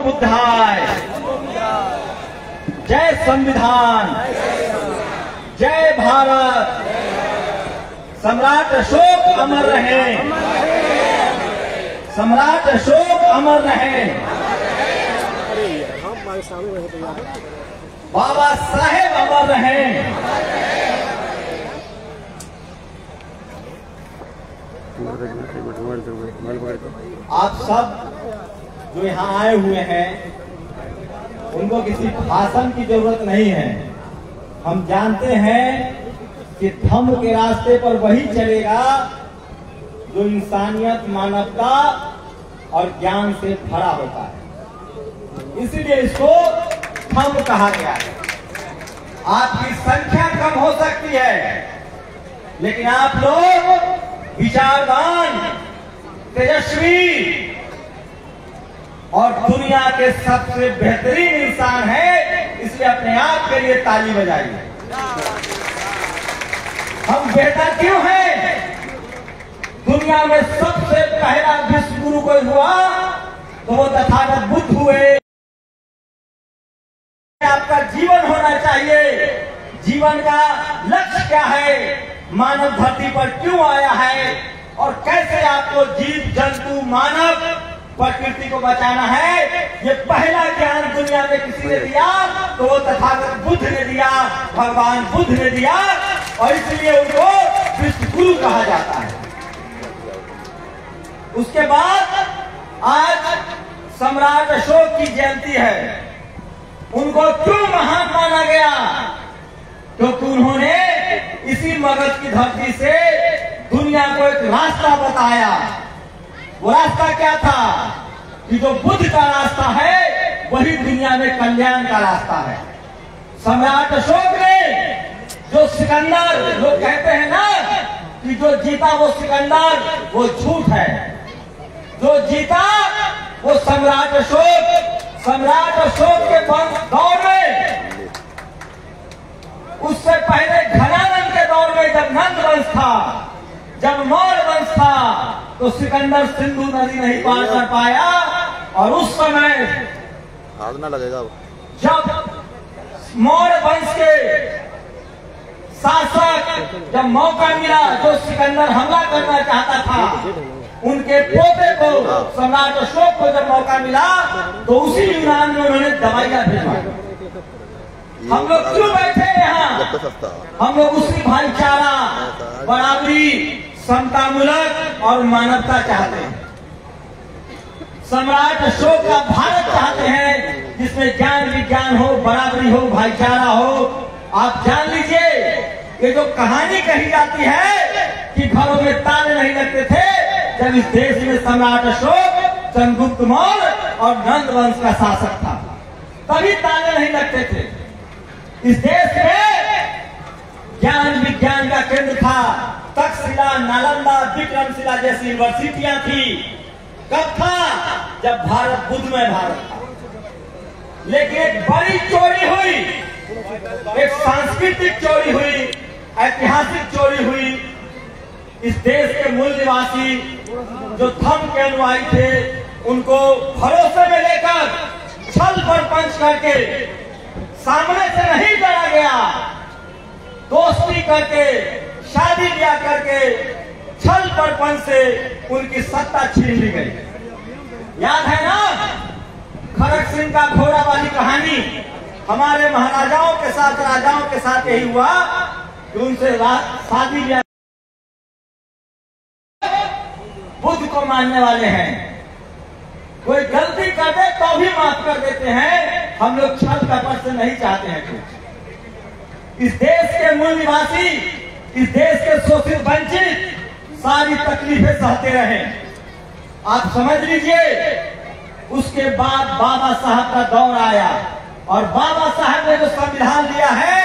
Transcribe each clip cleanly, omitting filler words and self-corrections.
बुद्धाय, जय संविधान, जय भारत। सम्राट अशोक अमर रहे, सम्राट अशोक अमर रहे। बाबा साहेब अमर रहे। आप सब जो यहाँ आए हुए हैं उनको किसी भाषण की जरूरत नहीं है। हम जानते हैं कि धम्म के रास्ते पर वही चलेगा जो इंसानियत, मानवता और ज्ञान से भरा होता है। इसीलिए इसको धम्म कहा गया है। आपकी संख्या कम हो सकती है, लेकिन आप लोग विचारवान, तेजस्वी और दुनिया के सबसे बेहतरीन इंसान है। इसलिए अपने आप के लिए ताली बजाइए। हम बेहतर क्यों हैं? दुनिया में सबसे पहला विश्व गुरु कोई हुआ तो वो तथागत बुद्ध हुए। आपका जीवन होना चाहिए। जीवन का लक्ष्य क्या है? मानव धरती पर क्यों आया है और कैसे आपको जीव जंतु, मानव, प्रकृति को बचाना है। ये पहला ज्ञान दुनिया में किसी ने दिया तो वो तथागत बुद्ध ने दिया, भगवान बुद्ध ने दिया, और इसलिए उनको विश्व गुरु कहा जाता है। उसके बाद आज सम्राट अशोक की जयंती है। उनको क्यों महान माना गया? क्योंकि उन्होंने इसी मगध की धरती से दुनिया को एक रास्ता बताया। वो रास्ता क्या था? कि जो बुद्ध का रास्ता है वही दुनिया में कल्याण का रास्ता है। सम्राट अशोक ने जो सिकंदर, लोग कहते हैं ना कि जो जीता वो सिकंदर, वो झूठ है। जो जीता वो सम्राट अशोक। सम्राट अशोक के दौर में, उससे पहले घनानंद के दौर में जब नंद वंश था, जब मौर्य वंश था, तो सिकंदर सिंधु नदी नहीं पार कर पाया। और उस समय हाथ ना लगेगा। जब मौर्य वंश के शासक, जब मौका मिला, जो सिकंदर हमला करना चाहता था, उनके पोते को, सम्राट अशोक को जब मौका मिला तो उसी यूनान में उन्होंने दवाइयां भिजवाई। हम लोग क्यों बैठे यहाँ? हम लोग उसी भाईचारा, बराबरी, समतामूलक और मानवता चाहते हैं। सम्राट अशोक का भारत चाहते हैं जिसमें ज्ञान विज्ञान हो, बराबरी हो, भाईचारा हो। आप जान लीजिए कि जो कहानी कही जाती है कि घरों में ताले नहीं लगते थे, जब इस देश में सम्राट अशोक, चंद्रगुप्त मौर्य और नंद वंश का शासक था, तभी ताले नहीं लगते थे। इस देश में ज्ञान विज्ञान का केंद्र था। तक्षशिला, नालंदा, विक्रमशिला जैसी यूनिवर्सिटियां थी। कब था? जब भारत बुद्धमय भारत था। लेकिन एक बड़ी चोरी हुई, एक सांस्कृतिक चोरी हुई, ऐतिहासिक चोरी हुई। इस देश के मूल निवासी जो धम्म के अनुयायी थे, उनको भरोसे में लेकर छल प्रपंच करके, सामने से नहीं डरा गया, दोस्ती करके, शादी ब्याह करके, छल प्रपंच से उनकी सत्ता छीन ली गई। याद है ना खड़ग सिंह का घोड़ा वाली कहानी? हमारे महाराजाओं के साथ, राजाओं के साथ यही हुआ कि उनसे शादी ब्याह। बुद्ध को मानने वाले हैं, कोई गलती कर दे तो भी माफ कर देते हैं। हम लोग छल कपट से नहीं चाहते हैं कुछ। इस देश के मूल निवासी, इस देश के शोषित वंचित सारी तकलीफें सहते रहे। आप समझ लीजिए, उसके बाद बाबा साहब का दौर आया और बाबा साहब ने जो संविधान दिया है,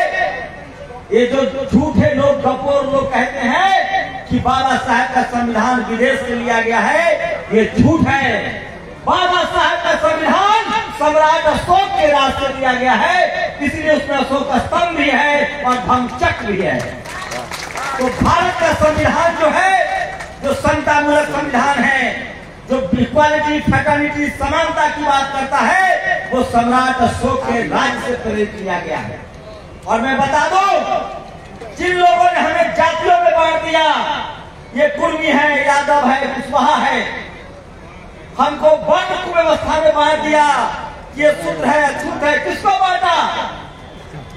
ये जो झूठे लोग, गपोर लोग कहते हैं कि बाबा साहब का संविधान विदेश से लिया गया है, ये झूठ है। बाबा साहब का संविधान सम्राट अशोक के राज से लिया गया है, इसलिए उसमें अशोक स्तंभ भी है और धम्म चक्र भी है। तो भारत का संविधान जो है, जो समतामूलक संविधान है, जो इक्वालिटी, फ्रेटर्निटी, समानता की बात करता है, वो सम्राट अशोक के राज्य से प्रेरित किया गया है। और मैं बता दूं, जिन लोगों ने हमें जातियों में बांट दिया, ये कुर्मी है, यादव है, कुशवाहा है, हमको वर्ण कुव्यवस्था में बांट दिया, ये शूद्र है, अछूत है, किसको बांटा?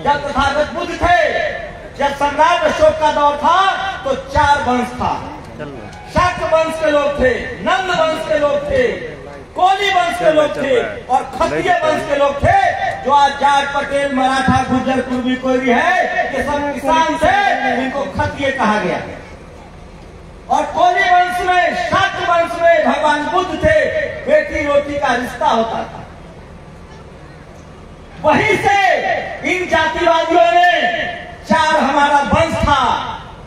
जब तथागत बुद्ध थे, जब सम्राट अशोक का दौर था, तो 4 वंश था। शाक्त वंश के लोग थे, नंद वंश के लोग थे, कोली वंश के लोग थे और क्षत्रिय वंश के लोग थे। जो आज जाट, पटेल, मराठा, गुर्जर, कुर्मी कोई भी है, ये सब किसान थे, इनको क्षत्रिय कहा गया। और कोली वंश में, शाक्त वंश में भगवान बुद्ध थे, बेटी रोटी का रिश्ता होता था। वहीं से इन जातिवादियों ने 4 हमारा वंश था।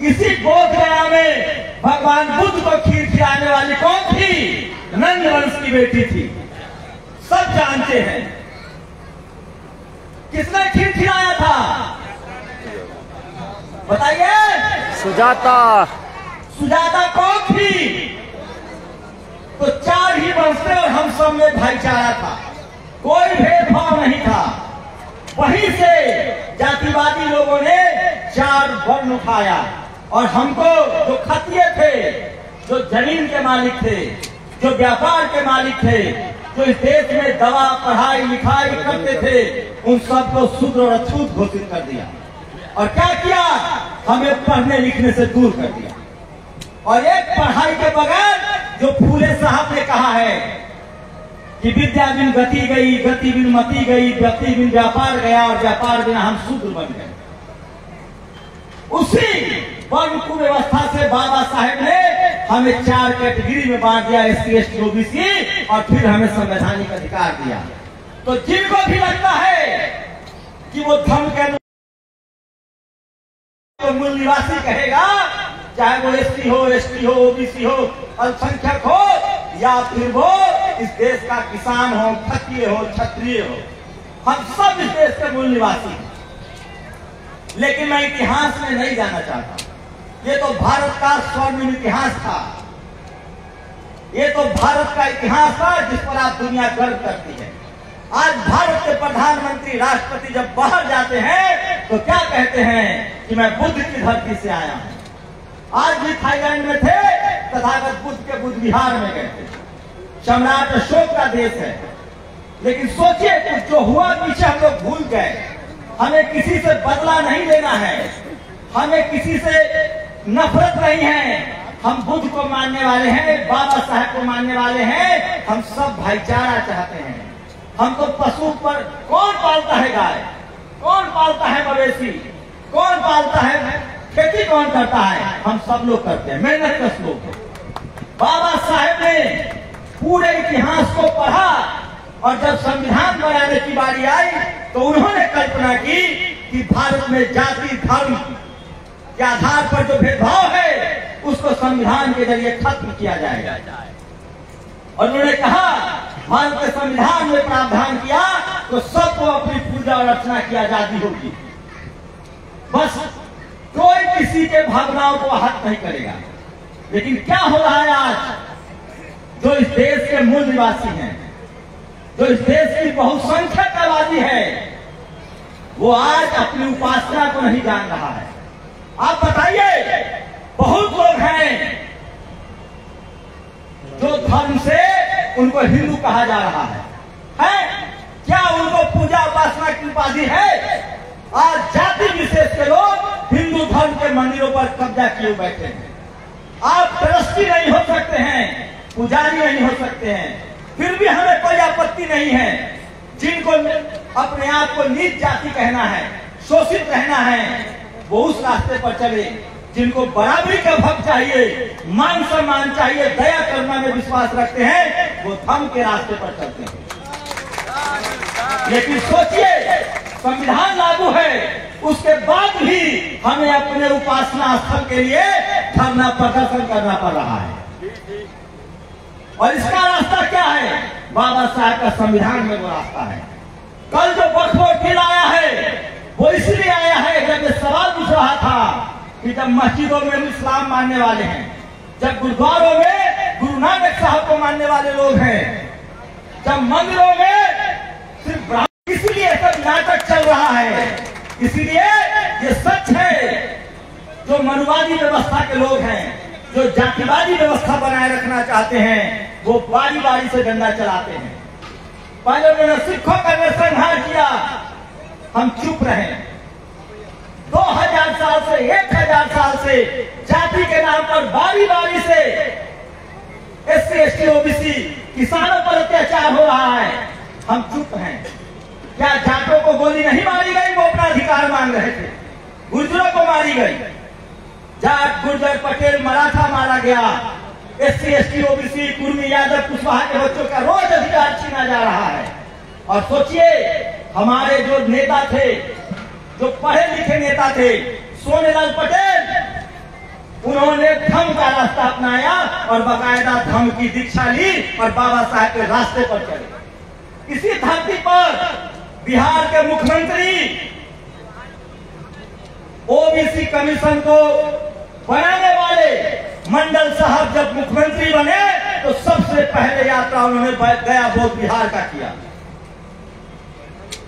इसी बोध गया में भगवान बुद्ध को खीर खिलाने वाली कौन थी? नंद वंश की बेटी थी। सब जानते हैं। किसने खीर खिलाया था? बताइए। सुजाता। सुजाता कौन थी? तो 4 ही वंश थे और हम सब में भाईचारा था, कोई भेदभाव नहीं था। वहीं से जातिवादी लोगों ने 4 वर्ण उठाया और हमको, जो क्षत्रिय थे, जो जमीन के मालिक थे, जो व्यापार के मालिक थे, जो इस देश में दवा, पढ़ाई, लिखाई करते थे, उन सबको शूद्र और अछूत घोषित कर दिया। और क्या किया? हमें पढ़ने लिखने से दूर कर दिया। और एक पढ़ाई के बगैर, जो फूले साहब ने कहा है कि विद्या बिन गति गई, गति बिन मति गई, गति बिन व्यापार गया और व्यापार बिना हम शूद्र बन गए। उसी वर्ण कुव्यवस्था से बाबा साहेब ने हमें 4 कैटेगरी में बांट दिया, SC, ST, OBC, और फिर हमें संवैधानिक अधिकार दिया। तो जिनको भी लगता है कि वो धर्म के मूल निवासी कहेगा, चाहे वो SC हो, ST हो, OBC हो, अल्पसंख्यक हो, या फिर वो इस देश का किसान हो, क्षत्रिय हो, क्षत्रिय हो, हम सब इस देश के मूल निवासी हैं। लेकिन मैं इतिहास में नहीं जाना चाहता। ये तो भारत का स्वर्णिम इतिहास था। ये तो भारत का इतिहास था जिस पर आज दुनिया गर्व करती है। आज भारत के प्रधानमंत्री, राष्ट्रपति जब बाहर जाते हैं तो क्या कहते हैं कि मैं बुद्ध की धरती से आया हूं। आज भी थाईलैंड में थे, तथागत बुद्ध के बुद्ध विहार में गए थे। सम्राट अशोक का देश है। लेकिन सोचिए, कुछ जो हुआ पीछे हम लोग भूल गए। हमें किसी से बदला नहीं लेना है, हमें किसी से नफरत नहीं है। हम बुद्ध को मानने वाले हैं, बाबा साहेब को मानने वाले हैं। हम सब भाईचारा चाहते हैं। हम तो पशु पर, कौन पालता है गाय, कौन पालता है मवेशी, कौन पालता है, खेती कौन करता है? हम सब लोग करते हैं, मेहनत कश लोग। बाबा साहेब ने पूरे इतिहास को पढ़ा और जब संविधान बनाने की बारी आई तो उन्होंने कल्पना की कि भारत में जाति, धर्म के आधार पर जो भेदभाव है उसको संविधान के जरिए खत्म किया जाएगा। और उन्होंने कहा, भारत के संविधान में प्रावधान किया तो सबको अपनी पूजा और अर्चना की आजादी होगी। बस कोई किसी के भावनाओं को आहत नहीं करेगा। लेकिन क्या हो रहा है आज? जो इस देश के मूल निवासी हैं, जो इस देश की बहुसंख्यक आबादी है, वो आज अपनी उपासना को नहीं जान रहा है। आप बताइए, बहुत लोग हैं जो धर्म से उनको हिंदू कहा जा रहा है? क्या उनको पूजा उपासना की उपाधि है? आज जाति विशेष के लोग हिंदू धर्म के मंदिरों पर कब्जा किए बैठे हैं। आप ट्रस्टी नहीं हो सकते हैं, पुजारी नहीं हो सकते हैं, फिर भी हमें कोई आपत्ति नहीं है। जिनको अपने आप को नीच जाति कहना है, शोषित रहना है, वो उस रास्ते पर चले। जिनको बराबरी का भक्त चाहिए, मान सम्मान चाहिए, दया करना में विश्वास रखते हैं, वो धर्म के रास्ते पर चलते हैं। लेकिन सोचिए, संविधान लागू है, उसके बाद भी हमें अपने उपासना स्थल के लिए धरना प्रदर्शन करना पड़ रहा है। और इसका रास्ता क्या है? बाबा साहब का संविधान में वो रास्ता है। कल जो वक्फ बिल आया है वो इसलिए आया है, जब ये सवाल पूछ रहा था कि जब मस्जिदों में इस्लाम मानने वाले हैं, जब गुरुद्वारों में गुरु नानक साहब को मानने वाले लोग हैं, जब मंदिरों में सिर्फ है। इसीलिए ये सच है, जो मनुवादी व्यवस्था के लोग हैं, जो जातिवादी व्यवस्था बनाए रखना चाहते हैं, वो बारी बारी से डंडा चलाते हैं। पहले उन्होंने सिखों का नरसंहार किया, हम चुप रहे। 2000 साल से 1000 साल से जाति के नाम पर बारी बारी से SC ST OBC किसानों पर अत्याचार हो रहा है, हम चुप हैं। क्या जाटों को गोली नहीं मारी गई? वो अपना अधिकार मांग रहे थे। गुर्जरों को मारी गई, जाट गुर्जर पटेल मराठा मारा गया, SC ST OBC Kurmi Yadav Kushwaha के बच्चों का रोज अधिकार छीना जा रहा है। और सोचिए, हमारे जो नेता थे, जो पढ़े लिखे नेता थे, सोनेलाल पटेल, उन्होंने धर्म का रास्ता अपनाया और बाकायदा धर्म की दीक्षा ली और बाबा साहब के रास्ते पर चले। इसी धरती पर बिहार के मुख्यमंत्री OBC कमीशन को बनाने वाले मंडल साहब जब मुख्यमंत्री बने तो सबसे पहले यात्रा उन्होंने गया बोध बिहार का किया।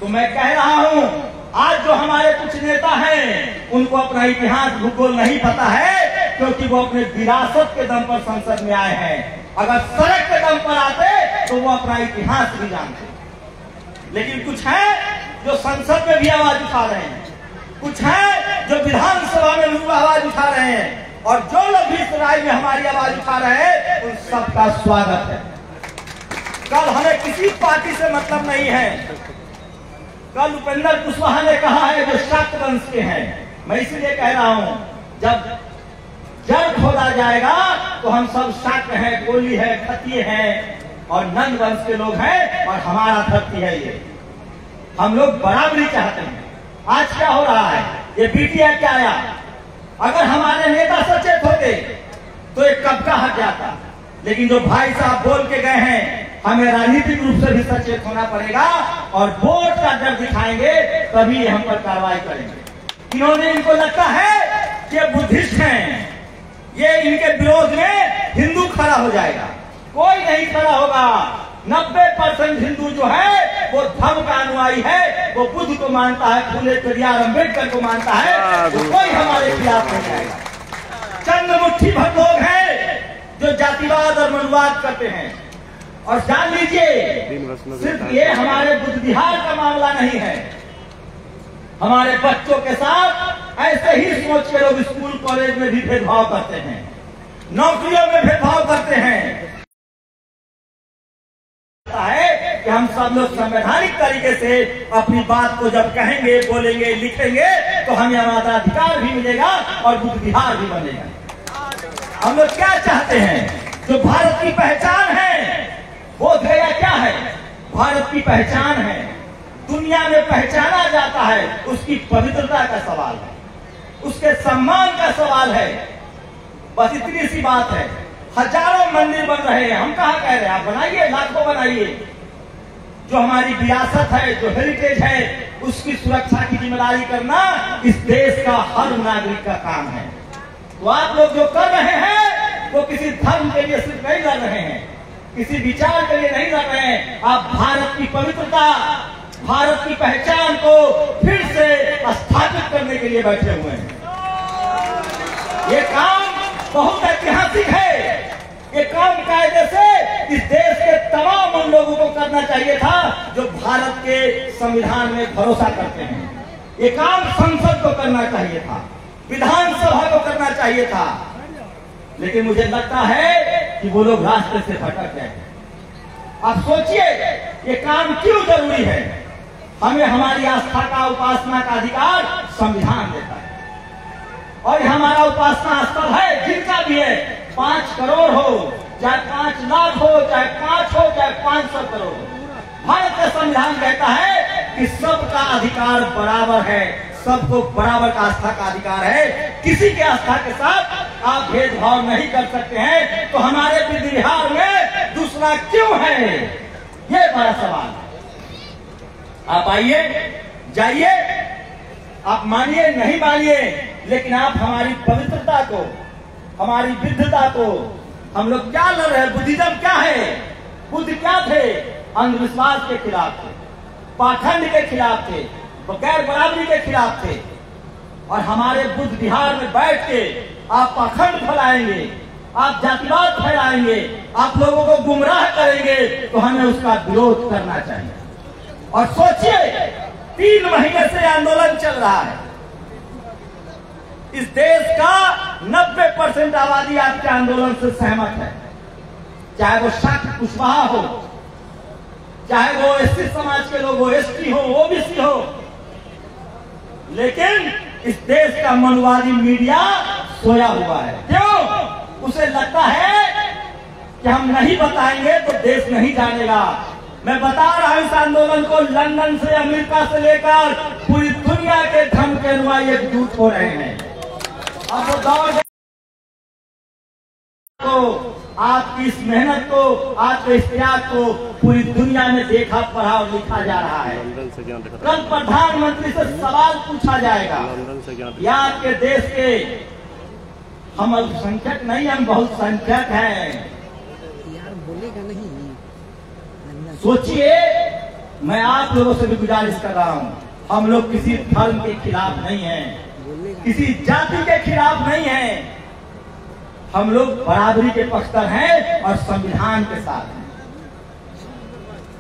तो मैं कह रहा हूं, आज जो हमारे कुछ नेता हैं, उनको अपना इतिहास भूगोल नहीं पता है, क्योंकि वो अपने विरासत के दम पर संसद में आए हैं। अगर सड़क के दम पर आते तो वो अपना इतिहास भी जानते। लेकिन कुछ है जो संसद में भी आवाज उठा रहे हैं, कुछ है जो विधानसभा में लोग आवाज उठा रहे हैं, और जो लोग भी इस राय में हमारी आवाज उठा रहे हैं, उन सबका स्वागत है। कल हमें किसी पार्टी से मतलब नहीं है। कल उपेंद्र कुशवाहा ने कहा है जो शाक्त वंश के हैं, मैं इसलिए कह रहा हूं, जब जड़ खोदा जाएगा तो हम सब शाक्त हैं, कोली है, खत्रिय है और नंद वंश के लोग हैं, और हमारा धरती है ये। हम लोग बराबरी चाहते हैं। आज क्या हो रहा है? ये BT एक्ट आया, अगर हमारे नेता सचेत होते तो एक कब का हट जाता। लेकिन जो भाई साहब बोल के गए हैं, हमें राजनीतिक रूप से भी सचेत होना पड़ेगा और वोट का डर दिखाएंगे, तभी हम पर कार्रवाई करेंगे। इन्होंने, इनको लगता है कि ये बुद्धिस्ट हैं, ये इनके विरोध में हिंदू खड़ा हो जाएगा। कोई नहीं खड़ा होगा। 90% हिंदू जो है वो धर्म का अनुयायी है, वो बुद्ध को मानता है, फूले पेरियार अम्बेडकर को मानता है, तो कोई हमारे खिलाफ नहीं जाएगा। चंद मुट्ठी भर लोग हैं जो जातिवाद और मनुवाद करते हैं। और जान लीजिए, सिर्फ ये हमारे बुद्ध विहार का मामला नहीं है, हमारे बच्चों के साथ ऐसे ही सोच के लोग स्कूल कॉलेज में भी भेदभाव करते हैं, नौकरियों में भेदभाव करते हैं। है कि हम सब लोग संवैधानिक तरीके से अपनी बात को जब कहेंगे, बोलेंगे, लिखेंगे, तो हमें हमारा अधिकार भी मिलेगा और बुद्ध विहार भी बनेगा। हम लोग क्या चाहते हैं? जो भारत की पहचान है, बोध गया क्या है? भारत की पहचान है, दुनिया में पहचाना जाता है, उसकी पवित्रता का सवाल है, उसके सम्मान का सवाल है। बस इतनी सी बात है। हजारों मंदिर बन रहे हैं, हम कहा कह रहे हैं? आप बनाइए, लाखों बनाइए। जो हमारी विरासत है, जो हेरिटेज है, उसकी सुरक्षा की जिम्मेदारी करना इस देश का हर नागरिक का काम है। तो आप लोग जो कर रहे हैं वो किसी धर्म के लिए सिर्फ नहीं लड़ रहे हैं, किसी विचार के लिए नहीं लड़ रहे हैं, आप भारत की पवित्रता, भारत की पहचान को फिर से स्थापित करने के लिए बैठे हुए हैं। ये काम बहुत ऐतिहासिक है। ये काम कायदे से इस देश के तमाम उन लोगों को करना चाहिए था जो भारत के संविधान में भरोसा करते हैं। ये काम संसद को करना चाहिए था, विधानसभा को करना चाहिए था, लेकिन मुझे लगता है कि वो लोग रास्ते से भटक गए। आप सोचिए, ये काम क्यों जरूरी है? हमें हमारी आस्था का, उपासना का अधिकार संविधान देता है, और ये हमारा उपासना स्थल है, जिनका भी है, 5 करोड़ हो, चाहे 5 लाख हो, चाहे 5 हो, चाहे 500 करोड़ हो, भारत का संविधान कहता है कि सबका अधिकार बराबर है, सबको बराबर का आस्था का अधिकार है। किसी के आस्था के साथ आप भेदभाव नहीं कर सकते हैं। तो हमारे बुद्ध विहार में दूसरा क्यों है, ये बड़ा सवाल है। आप आइए, जाइए, आप मानिए नहीं मानिए, लेकिन आप हमारी पवित्रता को, हमारी विद्धता को, हम लोग क्या लड़ रहे हैं? बुद्धिज्म क्या है? बुद्ध क्या थे? अंधविश्वास के खिलाफ थे, पाखंड के खिलाफ थे, वो गैर बराबरी के खिलाफ थे। और हमारे बुद्ध विहार में बैठ के आप पाखंड फैलाएंगे, आप जातिवाद फैलाएंगे, आप लोगों को गुमराह करेंगे, तो हमें उसका विरोध करना चाहिए। और सोचिए 3 महीने से आंदोलन चल रहा है। इस देश का 90% आबादी आपके आंदोलन से सहमत है, चाहे वो शाक्य कुशवाहा हो, चाहे वो एससी समाज के लोग हो, एसटी हो, ओबीसी हो। लेकिन इस देश का मनुवादी मीडिया सोया हुआ है। क्यों? उसे लगता है कि हम नहीं बताएंगे तो देश नहीं जानेगा। मैं बता रहा हूं इस आंदोलन को लंदन से, अमेरिका से लेकर पूरी दुनिया के धर्म के अनुयायी एकजुट हो रहे हैं। अब वो दौर को, आपकी इस मेहनत को, आपके इस त्याग को पूरी दुनिया में देखा, पढ़ा और लिखा जा रहा है। कल प्रधानमंत्री से सवाल पूछा जाएगा, या आपके देश के, हम अल्पसंख्यक नहीं, हम बहुसंख्यक हैं। यार बोलेगा नहीं। सोचिए, मैं आप लोगों से भी गुजारिश कर रहा हूं, हम लोग किसी धर्म के खिलाफ नहीं हैं, किसी जाति के खिलाफ नहीं हैं। हम लोग बराबरी के पक्षधर हैं और संविधान के साथ हैं।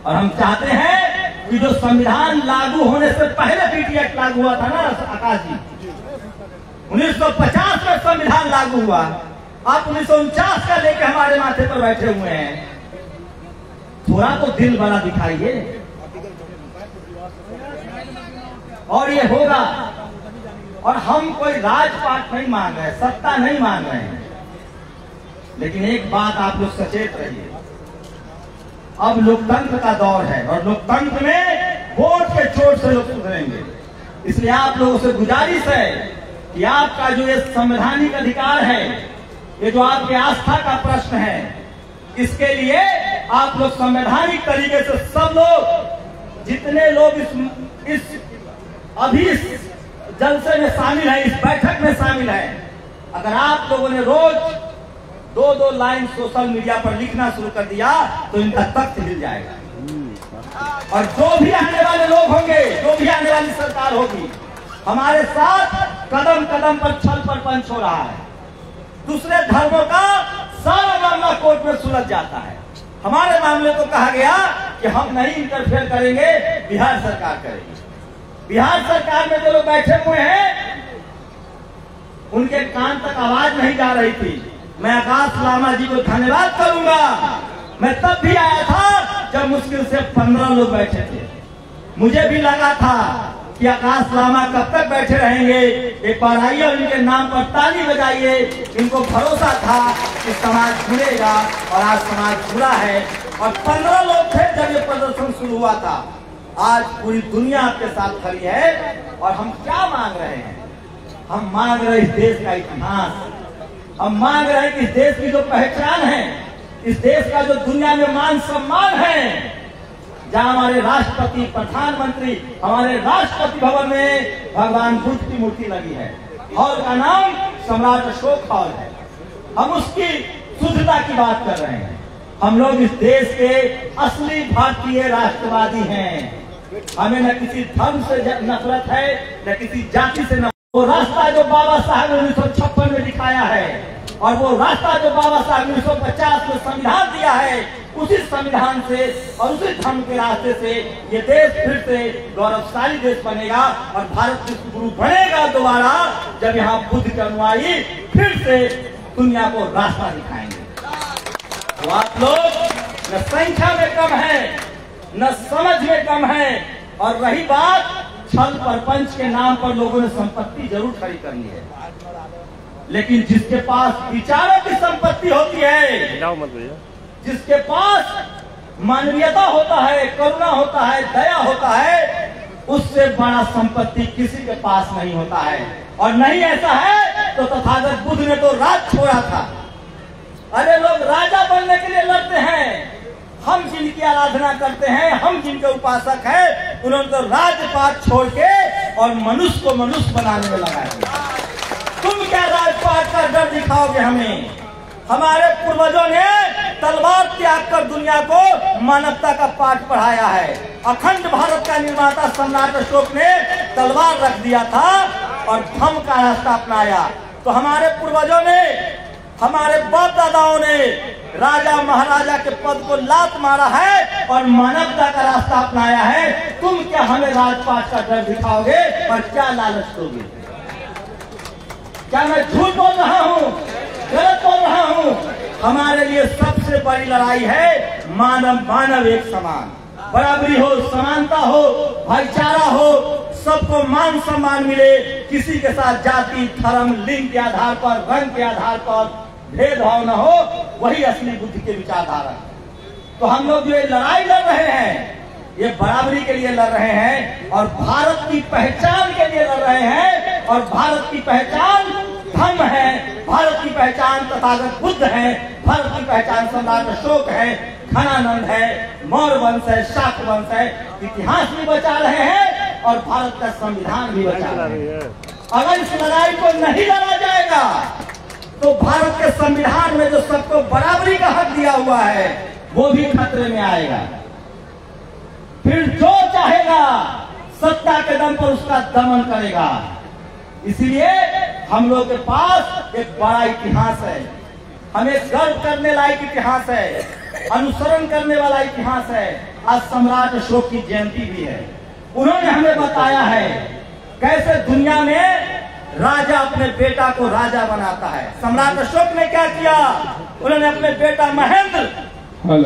और हम चाहते हैं कि जो संविधान लागू होने से पहले पीटी एक्ट लागू हुआ था ना आकाश जी, 1950 में संविधान लागू हुआ, आप 1949 का लेके हमारे माथे पर बैठे हुए हैं। थोड़ा तो दिल बड़ा दिखाइए। और ये होगा। और हम कोई राजपाट नहीं मांग रहे, सत्ता नहीं मांग रहे हैं, लेकिन एक बात आप लोग सचेत रहिए, अब लोकतंत्र का दौर है और लोकतंत्र में वोट के चोट से लोग सुधरेंगे। इसलिए आप लोगों से गुजारिश है कि आपका जो ये संवैधानिक अधिकार है, ये जो आपके आस्था का प्रश्न है, इसके लिए आप लोग संवैधानिक तरीके से सब लोग, जितने लोग इस अभी इस जलसे में शामिल है, इस बैठक में शामिल है, अगर आप लोगों ने रोज 2-2 लाइन सोशल मीडिया पर लिखना शुरू कर दिया तो इनका तख्त हिल जाएगा। और जो भी आने वाले लोग होंगे, जो भी आने वाली सरकार होगी, हमारे साथ कदम कदम पर छल प्रपंच हो रहा है। दूसरे धर्मों का सारा मामला कोर्ट में सुलझ जाता है। हमारे मामले को कहा गया कि हम नहीं इंटरफेयर करेंगे, बिहार सरकार करेगी। बिहार सरकार में जो लोग बैठे हुए हैं, उनके कान तक आवाज नहीं जा रही थी। मैं आकाश लामा जी को धन्यवाद करूंगा। मैं तब भी आया था जब मुश्किल से 15 लोग बैठे थे। मुझे भी लगा था कि आकाश लामा कब तक बैठे रहेंगे, एक बार आइए और इनके नाम पर ताली बजाइए। इनको भरोसा था कि समाज जुड़ेगा और आज समाज जुड़ा है। और 15 लोग थे जब ये प्रदर्शन शुरू हुआ था। आज पूरी दुनिया आपके साथ खड़ी है। और हम क्या मांग रहे हैं? हम मांग रहे इस देश का इतिहास, हम मांग रहे हैं कि इस देश की जो पहचान है, इस देश का जो दुनिया में मान सम्मान है, जहां हमारे राष्ट्रपति, प्रधानमंत्री, हमारे राष्ट्रपति भवन में भगवान बुद्ध की मूर्ति लगी है। हॉल का नाम सम्राट अशोक हॉल है। हम उसकी शुद्धता की बात कर रहे हैं। हम लोग इस देश के असली भारतीय राष्ट्रवादी हैं। हमें न किसी धर्म से नफरत है, न किसी जाति से नफरत। वो रास्ता जो बाबा साहब ने 1956 में दिखाया है, और वो रास्ता जो बाबा साहब ने 1950 में संविधान दिया है, उसी संविधान से और उसी धर्म के रास्ते से ये देश फिर से गौरवशाली देश बनेगा। और भारत विश्व गुरु बनेगा दोबारा, जब यहाँ बुद्ध के अनुयायी फिर से दुनिया को रास्ता दिखाएंगे। तो आप लोग न संख्या में कम है, न समझ में कम है। और रही बात छल प्रपंच के नाम पर लोगों ने संपत्ति जरूर खड़ी करनी है, लेकिन जिसके पास विचारों की संपत्ति होती है, जिसके पास मानवीयता होता है, करुणा होता है, दया होता है, उससे बड़ा संपत्ति किसी के पास नहीं होता है। और नहीं ऐसा है तो तथागत बुद्ध ने तो राज छोड़ा था। अरे लोग राजा बनने के लिए लड़ते हैं। हम जिनकी आराधना करते हैं, हम जिनके उपासक हैं, उन्होंने तो राजपाट छोड़ के और मनुष्य को मनुष्य बनाने में लगा है। तुम क्या राजपाट का डर दिखाओगे हमें? हमारे पूर्वजों ने तलवार त्याग कर दुनिया को मानवता का पाठ पढ़ाया है। अखंड भारत का निर्माता सम्राट अशोक ने तलवार रख दिया था और धम्म का रास्ता अपनाया। तो हमारे पूर्वजों ने, हमारे बाप दादाओं ने राजा महाराजा के पद को लात मारा है और मानवता का रास्ता अपनाया है। तुम क्या हमें राजपाट का डर दिखाओगे और क्या लालच दोगे? क्या मैं झूठ बोल रहा हूँ, गलत बोल रहा हूँ? हमारे लिए सबसे बड़ी लड़ाई है मानव मानव एक समान, बराबरी हो, समानता हो, भाईचारा हो, सबको मान सम्मान मिले, किसी के साथ जाति धर्म लिंग के आधार पर, रंग के आधार पर भेदभाव न हो। वही असली बुद्धि के विचारधारा है। तो हम लोग जो ये लड़ाई लड़ रहे हैं, ये बराबरी के लिए लड़ रहे हैं और भारत की पहचान के लिए लड़ रहे हैं। और भारत की पहचान धर्म है, भारत की पहचान तथागत बुद्ध है, भारत की पहचान सम्राट अशोक है, घनानंद है, मौर्य वंश है, शाक्त वंश है। इतिहास भी बचा रहे हैं और भारत का संविधान भी बचा रहे हैं। अगर इस लड़ाई को नहीं लड़ा जाएगा तो भारत के संविधान में जो सबको बराबरी का हक दिया हुआ है वो भी खतरे में आएगा। फिर जो चाहेगा सत्ता के दम पर उसका दमन करेगा। इसलिए हम लोग के पास एक बड़ा इतिहास है, हमें गर्व करने लायक इतिहास है, अनुसरण करने वाला इतिहास है। आज सम्राट अशोक की जयंती भी है। उन्होंने हमें बताया है कैसे दुनिया में राजा अपने बेटा को राजा बनाता है। सम्राट अशोक ने क्या किया? उन्होंने अपने बेटा महेंद्र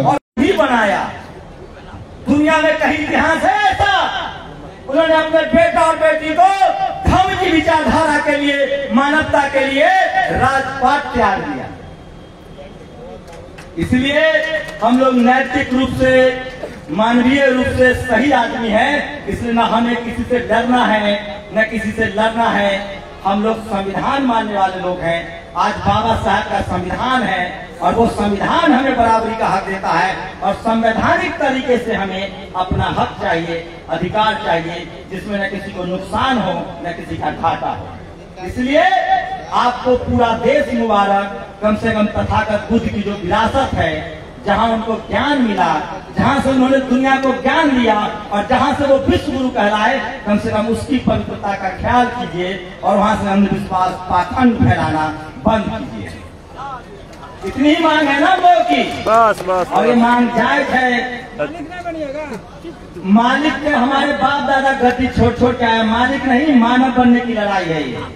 और भी बनाया। दुनिया में कहीं इतिहास है ऐसा? उन्होंने अपने बेटा और बेटी को धर्म की विचारधारा के लिए, मानवता के लिए राजपाट त्याग दिया। इसलिए हम लोग नैतिक रूप से, मानवीय रूप से सही आदमी है। इसलिए न हमें किसी से डरना है न किसी से लड़ना है। हम लोग संविधान मानने वाले लोग हैं। आज बाबा साहब का संविधान है और वो संविधान हमें बराबरी का हक देता है और संवैधानिक तरीके से हमें अपना हक चाहिए, अधिकार चाहिए, जिसमें न किसी को नुकसान हो न किसी का घाटा हो। इसलिए आपको पूरा देश मुबारक। कम से कम तथागत बुद्ध की जो विरासत है, जहां उनको ज्ञान मिला, जहां से उन्होंने दुनिया को ज्ञान लिया और जहां से वो विश्व गुरु कहलाए, कम से कम उसकी पवित्रता का ख्याल कीजिए और वहां से अंधविश्वास पाखंड फैलाना बंद कीजिए। इतनी ही मांग है ना लोगों की, बस बस। और ये मांग जायज है। मालिक के हमारे बाप दादा गति छोड़ के आए, मालिक नहीं मानव बनने की लड़ाई है ये।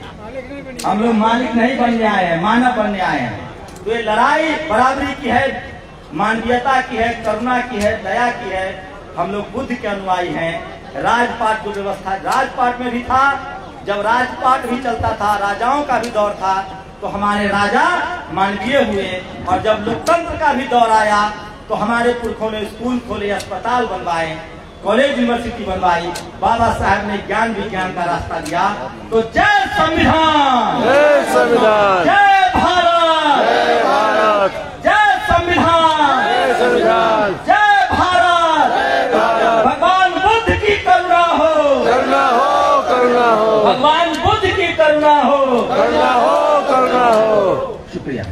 हम लोग मालिक नहीं बनने आए हैं, मानव बनने आए हैं। तो ये लड़ाई बराबरी की है, मानवीयता की है, करुणा की है, दया की है। हम लोग बुद्ध के अनुयायी हैं। राजपाट जो व्यवस्था राजपाट में भी था, जब राजपाट भी चलता था, राजाओं का भी दौर था, तो हमारे राजा मानवीय हुए। और जब लोकतंत्र का भी दौर आया तो हमारे पुरखों ने स्कूल खोले, अस्पताल बनवाए, कॉलेज यूनिवर्सिटी बनवाई, बाबा साहब ने ज्ञान विज्ञान का रास्ता दिया। तो जय संविधान, जय संविधान, जय भारत, जय भारत, जय संविधान, जय संविधान, जय भारत, जय भारत। भगवान बुद्ध की करुणा हो, करुणा हो, करुणा हो, भगवान बुद्ध की करुणा हो, करुणा हो, करुणा हो। शुक्रिया।